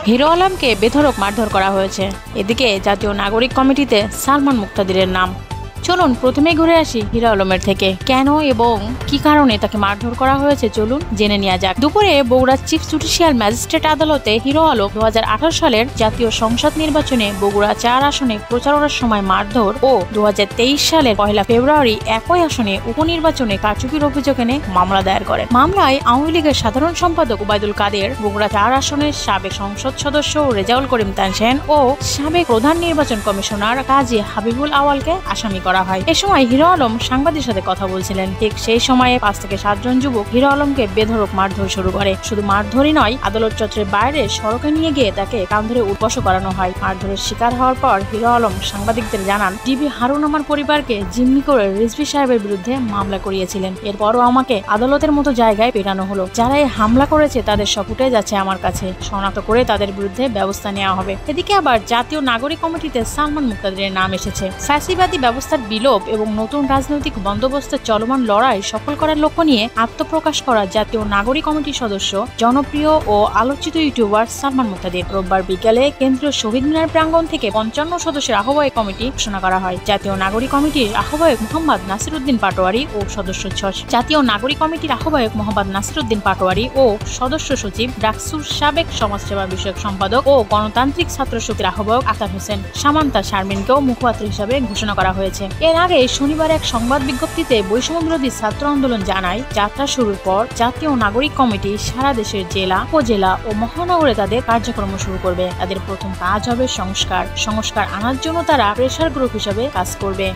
Hero আলমকে বেধড়ক মারধর করা হয়েছে। এদিকে জাতীয় নাগরিক কমিটিতে সালমান মুক্তাদিরের নাম। চলুন প্রথমে ঘুরে আসি হিরো আলমের থেকে কেন এবং কি কারণে তাকে মারধর করা হয়েছে চলুন জেনে নেওয়া যাক। দুপুরে বগুড়া চিফ জুডিশিয়াল ম্যাজিস্ট্রেট আদালতে হিরো আলম 2018 সালের জাতীয় সংসদ নির্বাচনে বগুড়া 4 আসনে প্রচারণার সময় মারধর ও 2023 সালের 1 ফেব্রুয়ারি একই আসনে উপনির্বাচনে কারচুপির অভিযোগ এনে মামলা দায়ের করেন। মামলায় আওয়ামী লীগের সাধারণ সম্পাদক ওবায়দুল কাদের, বগুড়া 4 আসনের সাবেক সংসদ সদস্য রেজাউল করিম তানসেন ও সাবেক প্রধান নির্বাচন কমিশনার কাজী হাবিবুল আওয়ালকে আসামি করা হয়। এ সময় হিরো আলম সাংবাদিকদের সাথে কথা বলছিলেন। ঠিক সেই সময়ে 5 থেকে 7 জন যুবক হিরো আলমকে বেধড়ক মারধর শুরু করে। শুধু মারধরই নয়, আদালত চত্বরের বাইরে সড়কে নিয়ে গিয়ে তাকে কান ধরে উঠবসও করানো হয়। মারধরের শিকার হওয়ার পর হিরো আলম সাংবাদিকদের জানান, ডিবি হারুন আমার পরিবারকে জিম্মি করে রিজভী সাহেবের বিরুদ্ধে মামলা করিয়েছিলেন। এরপরও আমাকে আদালতের মতো জায়গায় পেটানো হলো। যারা এই হামলা করেছে তাদের সব ফুটেজ আছে আমার কাছে, শনাক্ত করে তাদের বিরুদ্ধে ব্যবস্থা নেওয়া হবে। এদিকে আবার জাতীয় নাগরিক কমিটিতে সালমান মুক্তাদিরের নাম এসেছে। ফ্যাসিবাদী ব্যবস্থার বিলোপ এবং নতুন রাজনৈতিক বন্দোবস্তের চলমান লড়াই সফল করার লক্ষ্য নিয়ে আত্মপ্রকাশ করা জাতীয় নাগরিক কমিটির সদস্য জনপ্রিয় ও আলোচিত ইউটিউবার সালমান মুক্তাদির রোববার বিকেলে কেন্দ্রীয় শহীদ মিনার প্রাঙ্গণ থেকে 55 সদস্যের আহ্বায়ক কমিটি ঘোষণা করা হয়। জাতীয় নাগরিক কমিটির আহ্বায়ক মোহাম্মদ নাসিরউদ্দিন পাটোয়ারি ও সদস্য জাতীয় নাগরিক কমিটির আহ্বায়ক মোহাম্মদ নাসিরউদ্দিন পাটোয়ারি ও সদস্য সচিব ডাকসুর সাবেক সমাজসেবা বিষয়ক সম্পাদক ও গণতান্ত্রিক ছাত্র শক্তির আহ্বায়ক আতার হোসেন সামান্তা শারমিনকেও মুখপাত্র হিসাবে ঘোষণা করা হয়েছে। এর আগে শনিবার এক সংবাদ বিজ্ঞপ্তিতে বৈষম্য বিরোধী ছাত্র আন্দোলন জানায়, যাত্রা শুরুর পর জাতীয় নাগরিক কমিটি সারা দেশের জেলা, উপজেলা ও মহানগরে তাদের কার্যক্রম শুরু করবে। তাদের প্রথম কাজ হবে সংস্কার আনার জন্য তারা প্রেসার গ্রুপ হিসেবে কাজ করবে।